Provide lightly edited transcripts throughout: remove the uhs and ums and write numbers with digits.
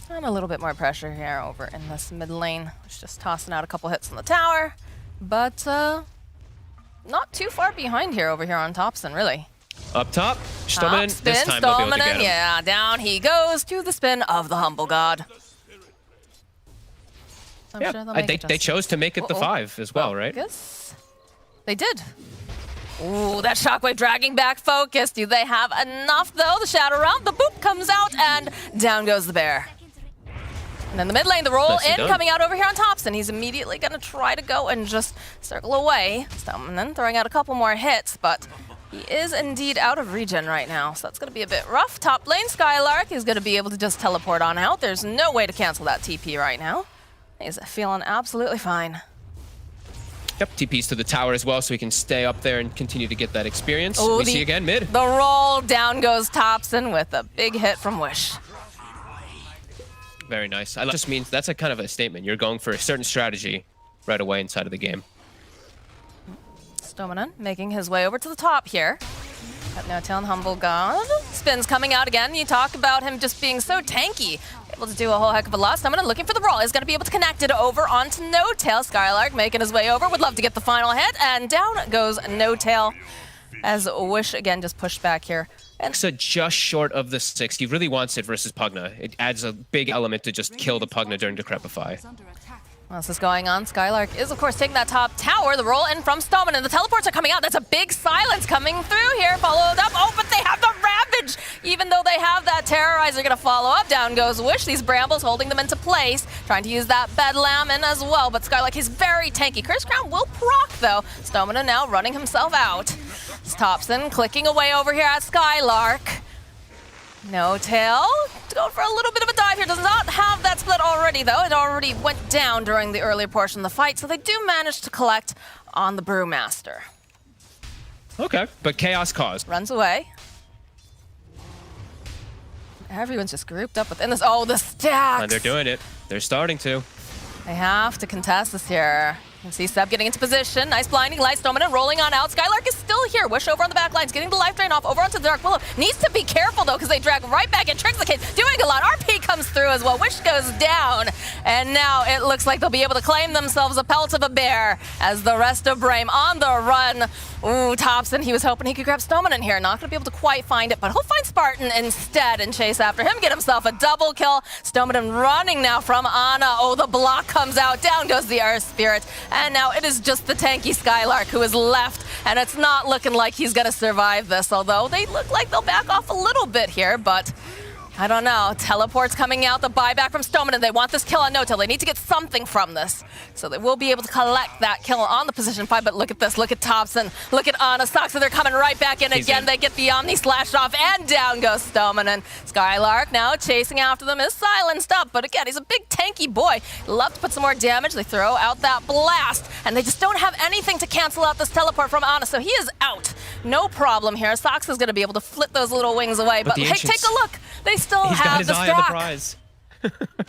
And a little bit more pressure here over in this mid lane. It's just tossing out a couple hits on the tower, but not too far behind here over here on Thompson, really. Up top, Stoneman, this time they'll they'll be able to get him. Yeah, down he goes to the spin of the Humblegod. Yeah, sure they chose to make it the 5 as well, right? Yes, they did. Ooh, that shockwave dragging back focus. Do they have enough, though? The Shadow Realm, the boop comes out, and down goes the bear. And then the mid lane, the roll in, coming out over here on Thompson. He's immediately going to try to go and just circle away. And then throwing out a couple more hits, but he is indeed out of regen right now, so that's going to be a bit rough. Top lane, Skylark is going to be able to just teleport on out. There's no way to cancel that TP right now. He's feeling absolutely fine. Yep, TP's to the tower as well, so he can stay up there and continue to get that experience. Ooh, we see again mid. The roll, down goes Thompson with a big hit from Wish. Very nice. That just means that's a kind of a statement. You're going for a certain strategy right away inside of the game. Stoneman making his way over to the top here. Got No-Tail and Humblegod. Spins coming out again. You talk about him just being so tanky. Able to do a whole heck of a lot. Stoneman looking for the roll. Is going to be able to connect it over onto No-Tail. Skylark making his way over. Would love to get the final hit. And down goes No-Tail as Wish again just pushed back here. And so just short of the 6. He really wants it versus Pugna. It adds a big element to just kill the Pugna during Decrepify. While this is going on, Skylark is, of course, taking that top tower. The roll in from Stoneman, and the teleports are coming out. That's a big silence coming through here, followed up. Oh, but they have the Ravage! Even though they have that Terrorizer going to follow up, down goes Wish. These Brambles holding them into place, trying to use that Bedlam in as well, but Skylark is very tanky. Curse Crown will proc, though. Stoneman now running himself out. Thompson clicking away over here at Skylark. No-Tail, going for a little bit of a dive here. Does not have that split already, though. It already went down during the earlier portion of the fight, so they do manage to collect on the Brewmaster. Okay, but chaos caused. Runs away. Everyone's just grouped up within this. Oh, the stacks! And they're doing it. They're starting to. They have to contest this here. You can see Seb getting into position. Nice blinding light. Stoneman rolling on out. Skylark is still here. Wish over on the back lines, getting the life drain off over onto the Dark Willow. Needs to be careful, though, because they drag right back and Tricks the Kid doing a lot. RP comes through as well. Wish goes down. And now it looks like they'll be able to claim themselves a pelt of a bear as the rest of Brame on the run. Ooh, Thompson, he was hoping he could grab Stoneman in here. Not going to be able to quite find it, but he'll find Spartan instead and chase after him. Get himself a double kill. Stoneman running now from Ana. Oh, the block comes out. Down goes the Earth Spirit. And now it is just the tanky Skylark who is left, and it's not looking like he's going to survive this, although they look like they'll back off a little bit here, but I don't know. Teleports coming out, the buyback from Stoneman, and they want this kill on No-Tail. They need to get something from this, so they will be able to collect that kill on the position 5, but look at this. Look at Thompson. Look at Ana. Soxa, they're coming right back in again. They get the Omni slashed off, and down goes Stoneman, and Skylark now chasing after them is silenced up, but again, he's a big tanky boy. Love to put some more damage. They throw out that blast, and they just don't have anything to cancel out this teleport from Ana, so he is out. No problem here. Soxa's going to be able to flip those little wings away, but hey, take a look. They still He's have got his the eye stack. on the prize.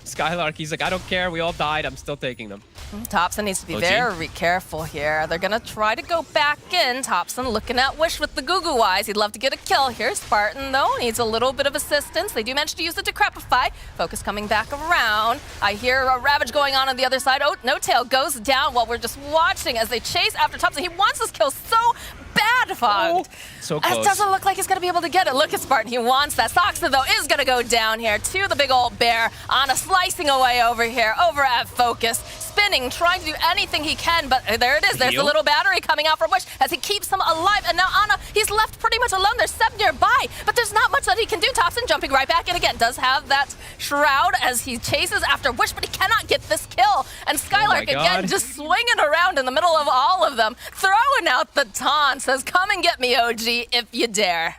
Skylark, he's like, I don't care. We all died. I'm still taking them. Thompson needs to be very careful here. They're going to try to go back in. Thompson looking at Wish with the goo-goo eyes. He'd love to get a kill here. Spartan, though, needs a little bit of assistance. They do manage to use the Decrepify. Focus coming back around. I hear a Ravage going on the other side. Oh, No-Tail goes down while we're just watching as they chase after Thompson. He wants this kill so bad, Fogged. So close. It doesn't look like he's going to be able to get it. Look at Spartan. He wants that. Soxa, though, is going to go down here to the big old bear. Ana slicing away over here, over at Focus. Spinning, trying to do anything he can, but there it is. There's the little battery coming out from Wish as he keeps him alive. And now Ana, he's left pretty much alone. There's Seb nearby, but there's not much that he can do. Thompson jumping right back in again. Does have that shroud as he chases after Wish, but he cannot get this kill. And Skylark again just swinging around in the middle of all of them, throwing out the taunt. Says, come and get me, OG, if you dare.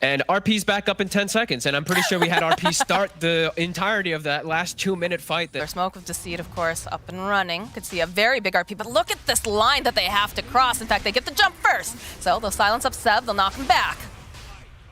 And RP's back up in 10 seconds, and I'm pretty sure we had RP start the entirety of that last 2-minute fight. Their Smoke of Deceit, of course, up and running. Could see a very big RP, but look at this line that they have to cross. In fact, they get the jump first. So they'll silence up Seb, they'll knock him back.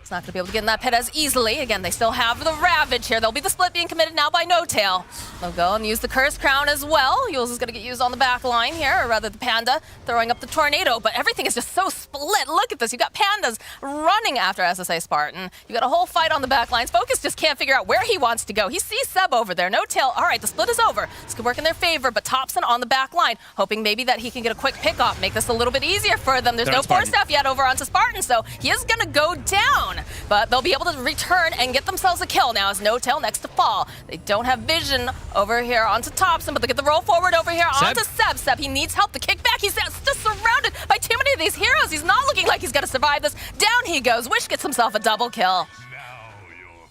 It's not going to be able to get in that pit as easily. Again, they still have the Ravage here. There'll be the split being committed now by No-Tail. they'll go and use the Curse Crown as well. Yules is going to get used on the back line here, or rather the Panda throwing up the Tornado, but everything is just so split. Look at this. You've got Pandas running after SSA Spartan. You got a whole fight on the back lines. Focus just can't figure out where he wants to go. He sees Seb over there. No tail. All right, the split is over. This could work in their favor, but Thompson on the back line, hoping maybe that he can get a quick pick off, make this a little bit easier for them. There's no force staff yet over onto Spartan, so he is going to go down, but they'll be able to return and get themselves a kill now as No Tail next to fall. They don't have vision over here onto Thompson, but they get the roll forward over here onto Seb. Seb, he needs help. The kickback, he's just surrounded by too many of these heroes. He's not looking like he's going to survive this. Down he goes. Wish gets himself a double kill.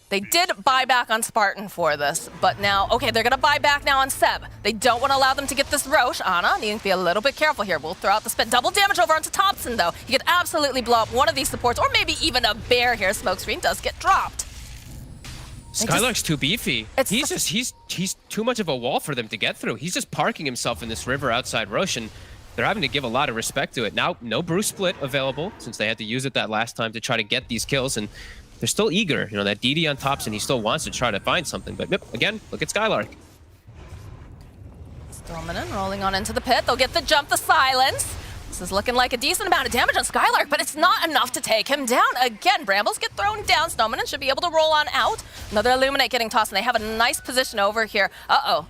They did buy back on Spartan for this, but now, okay, they're gonna buy back now on Seb. They don't want to allow them to get this Roche. Ana needing to be a little bit careful here. We'll throw out the spit. Double damage over onto Thompson, though. He could absolutely blow up one of these supports, or maybe even a bear here. Smokescreen does get dropped. Skylark's too beefy. He's too much of a wall for them to get through. He's just parking himself in this river outside Roche, and they're having to give a lot of respect to it. Now, no Bruce split available, since they had to use it that last time to try to get these kills, and they're still eager. You know, that DD on Thompson, he still wants to try to find something. But again, look at Skylark. Dominant rolling on into the pit. They'll get the jump, the silence. This is looking like a decent amount of damage on Skylark, but it's not enough to take him down. Again, Brambles get thrown down. Dominant should be able to roll on out. Another Illuminate getting tossed, and they have a nice position over here. Uh-oh.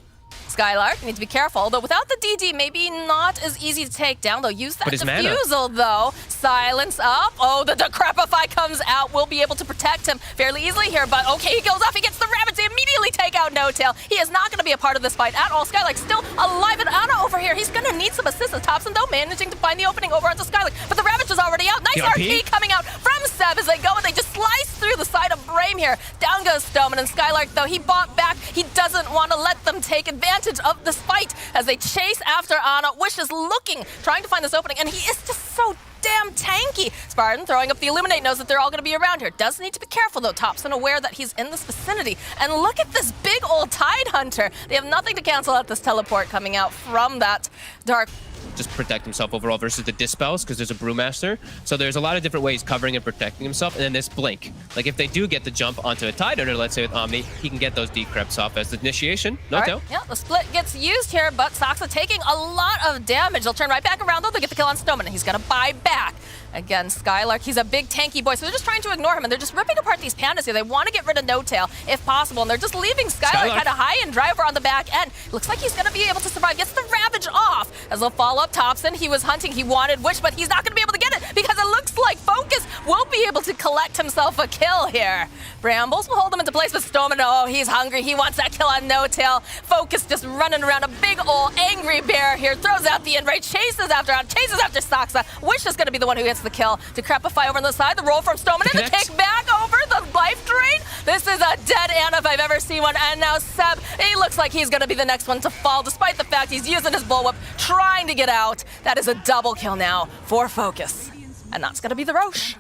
Skylark, you need to be careful. Although without the DD, maybe not as easy to take down. They'll use that defusal, though. Silence up. Oh, the Decrepify comes out. We'll be able to protect him fairly easily here, but okay, he goes off. He gets the Ravage. They immediately take out No Tail. He is not going to be a part of this fight at all. Skylark still alive, and Ana over here. He's going to need some assistance. Thompson, though, managing to find the opening over onto Skylark, but the Ravage is already out. Nice RP coming out from Seb as they go, and they just slice through the side of Brame here. Down goes Stoneman, and Skylark, though, he bought back. He doesn't want to let them take advantage of this fight as they chase after Ana. Wish is looking, trying to find this opening, and he is just so damn tanky. Spartan throwing up the Illuminate, knows that they're all going to be around here. Does need to be careful, though. Thompson aware that he's in this vicinity. And look at this big old Tide Hunter. They have nothing to cancel out this teleport coming out from that dark. Just protect himself overall versus the Dispels, because there's a Brewmaster. So there's a lot of different ways covering and protecting himself. And then this Blink. Like, if they do get the jump onto a Tide Hunter, let's say with Omni, he can get those decreps off as the initiation. No tail. Yeah, the split gets used here, but Saksa taking a lot of damage. They'll turn right back around, though. They'll get the kill on Stoneman. He's going to buy back. Again, Skylark, he's a big tanky boy, so they're just trying to ignore him, and they're just ripping apart these Pandas here. They want to get rid of No Tail, if possible, and they're just leaving Skylark kind of high and dry over on the back end. Looks like he's going to be able to survive. Gets the Ravage off as they'll follow up Thompson. He was hunting, he wanted Wish, but he's not going to be able to get it because it looks like Focus will be able to collect himself a kill here. Brambles will hold him into place, but Stoneman, oh, he's hungry. He wants that kill on No Tail. Focus just running around, a big old angry bear here. Throws out the Enrage, chases after Saksa. Wish is going to be the one who gets the kill. Decrepify over on the side, the roll from Stoneman, and the kick back over the life drain. This is a dead Ana if I've ever seen one, and now Seb, he looks like he's going to be the next one to fall, despite the fact he's using his bullwhip, trying to get out. That is a double kill now for Focus, and that's going to be the Roche.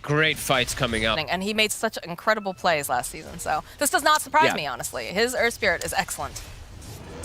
Great fights coming up. And he made such incredible plays last season, so this does not surprise me, honestly. His Earth Spirit is excellent.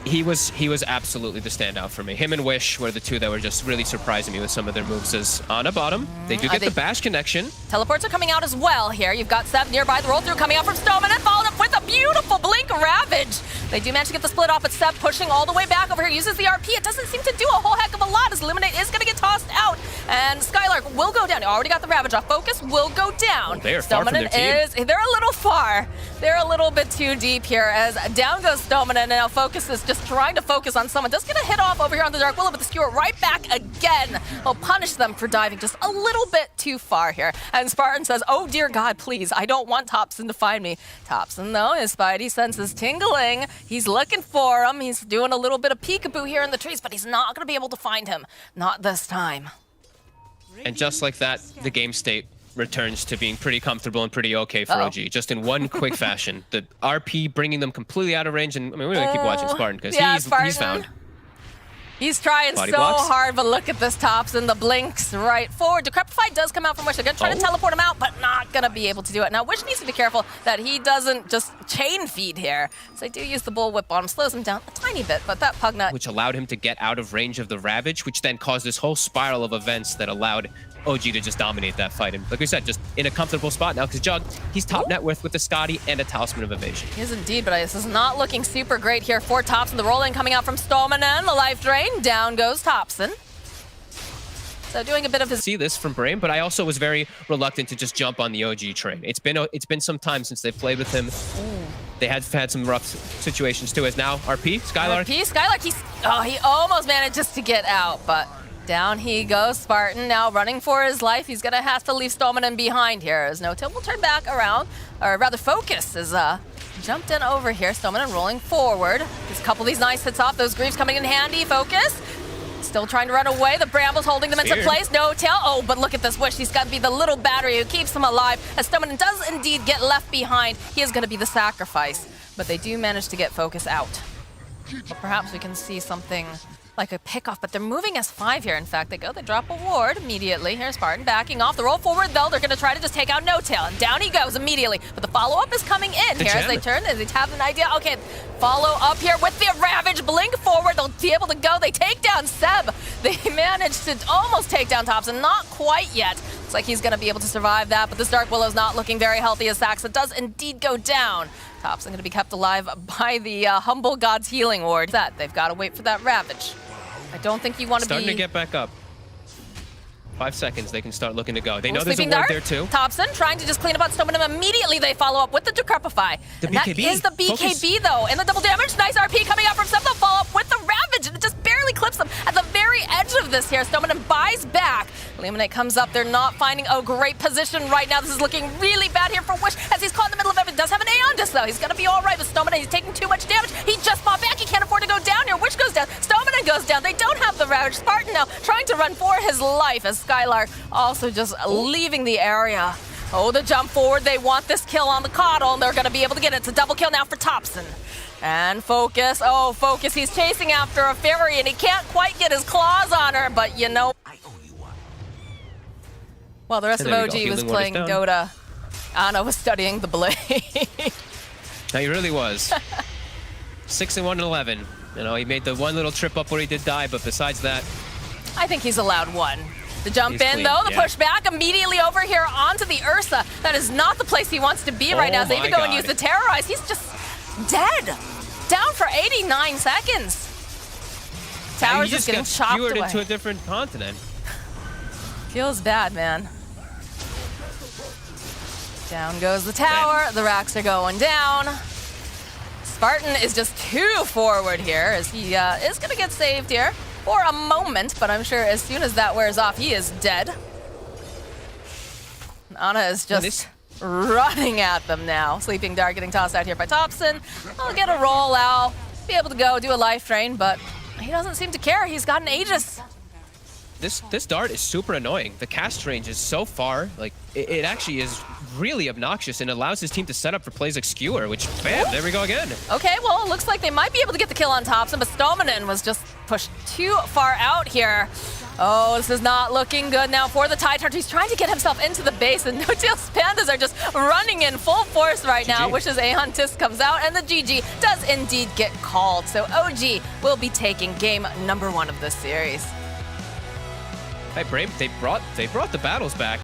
He was absolutely the standout for me. Him and Wish were the two that were just really surprising me with some of their moves. As on a bottom, they do get the bash connection. Teleports are coming out as well here. You've got Seb nearby, the roll through coming out from Stoneman, and followed up with a beautiful Blink Ravage. They do manage to get the split off, but Seb pushing all the way back over here, uses the RP. It doesn't seem to do a whole heck of a lot as Illuminate is going to get tossed out, and Skylark will go down. He already got the Ravage off. Focus will go down. They are far from their team. They're a little far. They're a little bit too deep here as down goes Stoneman, and now Focus is just trying to focus on someone. Does get a hit off over here on the Dark Willow, but the skewer right back again. Will punish them for diving just a little bit too far here. And Spartan says, oh dear God, please, I don't want Thompson to find me. Thompson, though, his spidey sense is tingling. He's looking for him. He's doing a little bit of peekaboo here in the trees, but he's not going to be able to find him. Not this time. And just like that, the game state returns to being pretty comfortable and pretty okay for OG, just in one quick fashion. The RP bringing them completely out of range, and I mean, we're gonna keep watching Spartan because he's found. He's trying Body so blocks. hard, but look at this Thompson, the blinks right forward. Decrepify does come out from Wish. They're gonna try to teleport him out, but not gonna be able to do it. Now, Wish needs to be careful that he doesn't just chain feed here. So they do use the bullwhip on him, slows him down a tiny bit, but that Pugnut, which allowed him to get out of range of the Ravage, which then caused this whole spiral of events that allowed OG to just dominate that fight. And like we said, just in a comfortable spot now because Jug, he's top net worth with the Scotty and a Talisman of Evasion. He is indeed, but this is not looking super great here for Topson. The roll-in coming out from Stolmanen, the life drain. Down goes Topson. So doing a bit of his... See this from Brame, but I also was very reluctant to just jump on the OG train. It's been some time since they've played with him. Ooh. They had some rough situations too. As now RP Skylark. Skylark. He almost managed just to get out, but down he goes. Spartan now running for his life. He's gonna have to leave Stolmanen behind here. As No-Tail will turn back around, or rather Focus is jumped in over here. Stolmanen rolling forward. Just a couple of these nice hits off. Those Greaves coming in handy. Focus. Still trying to run away. The Brambles holding them into place. No-Tail. Oh, but look at this wish. He's got to be the little battery who keeps him alive. As Stolmanen does indeed get left behind, he is going to be the sacrifice. But they do manage to get Focus out. But perhaps we can see something like a pickoff, but they're moving S5 here. In fact, they drop a ward immediately. Here's Spartan backing off. The roll forward, though, they're going to try to just take out No-Tail, and down he goes immediately. But the follow-up is coming in here as they turn, as they have an idea. Okay, follow up here with the Ravage, blink forward. They'll be able to go. They take down Seb. They managed to almost take down Topson, not quite yet. Looks like he's going to be able to survive that, but this Dark Willow's not looking very healthy as Saxa does indeed go down. Topson going to be kept alive by the Humblegod's healing ward. They've got to wait for that Ravage. I don't think you want to be... Starting to get back up. 5 seconds, they can start looking to go. They know there's a ward there too. Topson trying to just clean up on Stolmanen. Immediately they follow up with the Decrepify. The BKB. That is the BKB though. And the double damage. Nice RP coming out from Seb. They'll follow up with the Ravage. And it just barely clips them at the very edge of this here. Stolmanen buys back. Illuminate comes up. They're not finding a great position right now. This is looking really bad here for Wish as he's caught in the middle of everything. Does have an Aeon Disc though. He's going to be all right. But Stolmanen, he's taking too much damage. He just fought back. He can't afford to go down here. Wish goes down. Stolmanen goes down. They don't have the Ravage. Spartan now trying to run for his life as Skylark also just leaving the area. Oh, the jump forward. They want this kill on the Coddle, and they're going to be able to get it. It's a double kill now for Topson. And Focus. Oh, Focus. He's chasing after a Fairy, and he can't quite get his claws on her, but you know. Well, the rest of OG was playing Dota. Anna was studying the blade. No, he really was. 6-1-11. You know, he made the one little trip up where he did die, but besides that, I think he's allowed one. The jump in, though, the push back immediately over here onto the Ursa. That is not the place he wants to be right now. As they even go and use the Terrorize. He's just dead. Down for 89 seconds. Tower's just getting chopped away. Into a different continent. Feels bad, man. Down goes the tower. The racks are going down. Spartan is just too forward here as he is going to get saved here. For a moment, but I'm sure as soon as that wears off, he is dead. Anna is just running at them now. Sleeping Dart getting tossed out here by Topson. He'll get a roll out, be able to go do a life drain, but he doesn't seem to care. He's got an Aegis. This Dart is super annoying. The cast range is so far, like, it actually is really obnoxious and allows his team to set up for plays like Skewer, which, bam, there we go again. Okay, well, it looks like they might be able to get the kill on Topson, but Stolmanen was just pushed too far out here. Oh, this is not looking good now for the Tide Hunter. He's trying to get himself into the base, and No-Tail's Pandas are just running in full force right now, which is Aeon Disc comes out, and the GG does indeed get called. So OG will be taking game number 1 of this series. Hey, Brame, they brought the battles back.